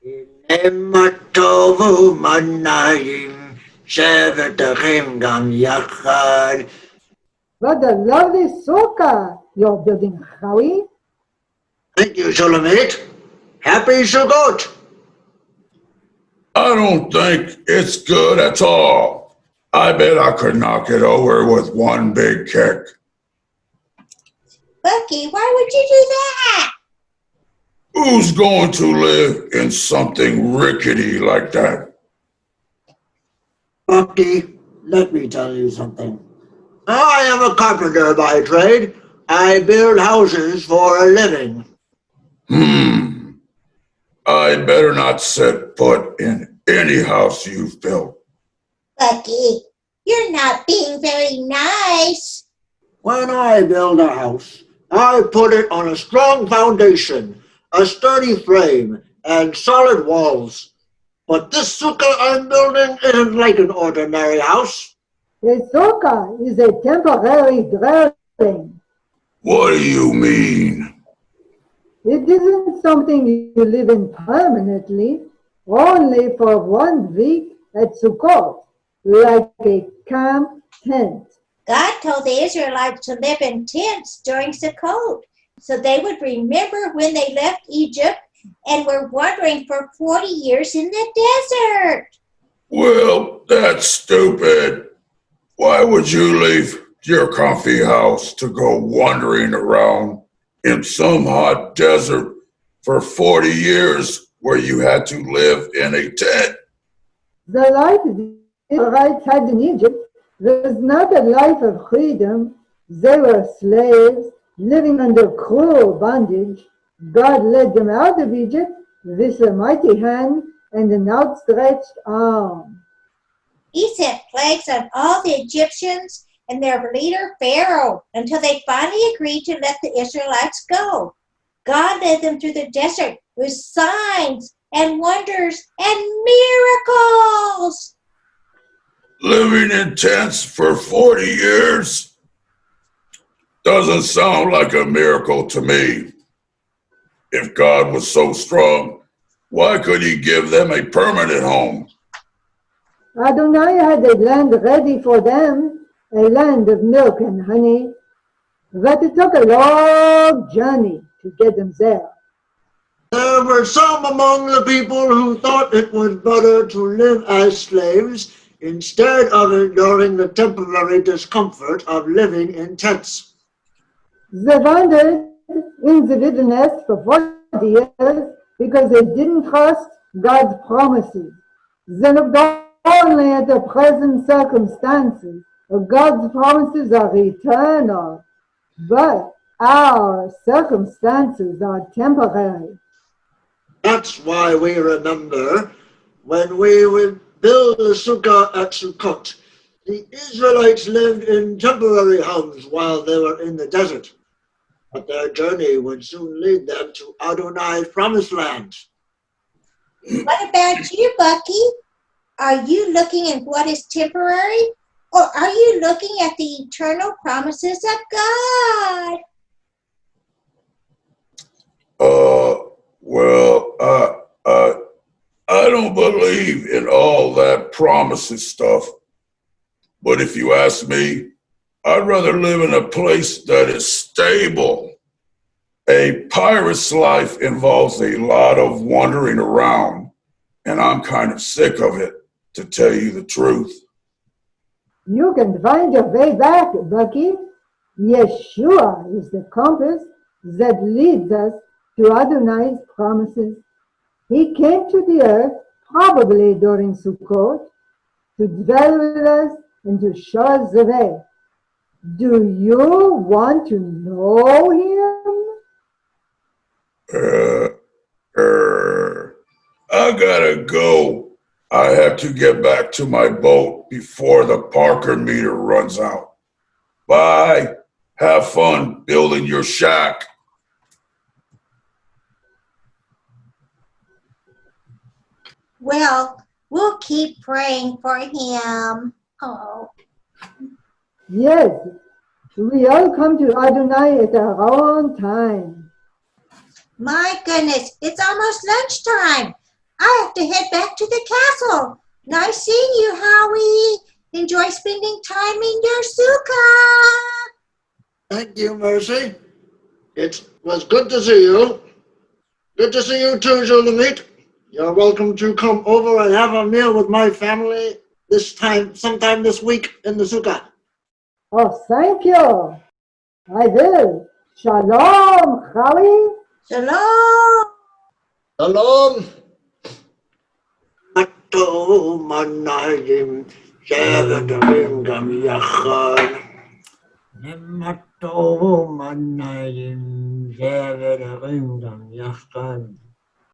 הנה טובו מנעים, שבטכם גם יחד. What a lovely sukkah you're building, Howie. Thank you, Shulamit. Happy Sukkot! I don't think it's good at all. I bet I could knock it over with one big kick. Bucky, why would you do that? Who's going to live in something rickety like that? Bucky, let me tell you something. I am a carpenter by trade. I build houses for a living. I better not set foot in any house you've built. Bucky, you're not being very nice. When I build a house, I put it on a strong foundation, a sturdy frame, and solid walls. But this sukkah I'm building isn't like an ordinary house. A sukkah is a temporary dwelling. What do you mean? It isn't something you live in permanently, only for 1 week at Sukkot, like a camp tent. God told the Israelites to live in tents during Sukkot, so they would remember when they left Egypt and were wandering for 40 years in the desert. Well, that's stupid. Why would you leave your comfy house to go wandering around in some hot desert for 40 years where you had to live in a tent? The life the Israelites had in Egypt was not a life of freedom. They were slaves, living under cruel bondage. God led them out of Egypt with a mighty hand and an outstretched arm. He sent plagues on all the Egyptians and their leader Pharaoh until they finally agreed to let the Israelites go. God led them through the desert with signs and wonders and miracles. Living in tents for 40 years doesn't sound like a miracle to me. If God was so strong, why could he give them a permanent home? Adonai had a land ready for them, a land of milk and honey, but it took a long journey to get them there. There were some among the people who thought it was better to live as slaves instead of enduring the temporary discomfort of living in tents. They wandered in the wilderness for 40 years because they didn't trust God's promises. They looked only at the present circumstances. God's promises are eternal, but our circumstances are temporary. That's why we remember when we would build a sukkah at Sukkot. The Israelites lived in temporary homes while they were in the desert, but their journey would soon lead them to Adonai's promised land. What about you, Bucky? Are you looking at what is temporary, or are you looking at the eternal promises of God? Well, I don't believe in all that promises stuff. But if you ask me, I'd rather live in a place that is stable. A pirate's life involves a lot of wandering around, and I'm kind of sick of it, to tell you the truth. You can find your way back, Bucky. Yeshua is the compass that leads us to Adonai's promises. He came to the earth, probably during Sukkot, to dwell with us and to show us the way. Do you want to know him? I gotta go. I have to get back to my boat before the Parker meter runs out. Bye. Have fun building your shack. Well, we'll keep praying for him. Oh. Yes, we all come to Adonai at our own time. My goodness, it's almost lunchtime. I have to head back to the castle. Nice seeing you, Howie. Enjoy spending time in your sukkah. Thank you, Mercy. It was good to see you. Good to see you too, Shulamit. You're welcome to come over and have a meal with my family sometime this week in the sukkah. Oh, thank you. I will. Shalom, Howie. Shalom. Shalom. Mato manayim shevedarim gam yachad. Mato manayim shevedarim gam yachad.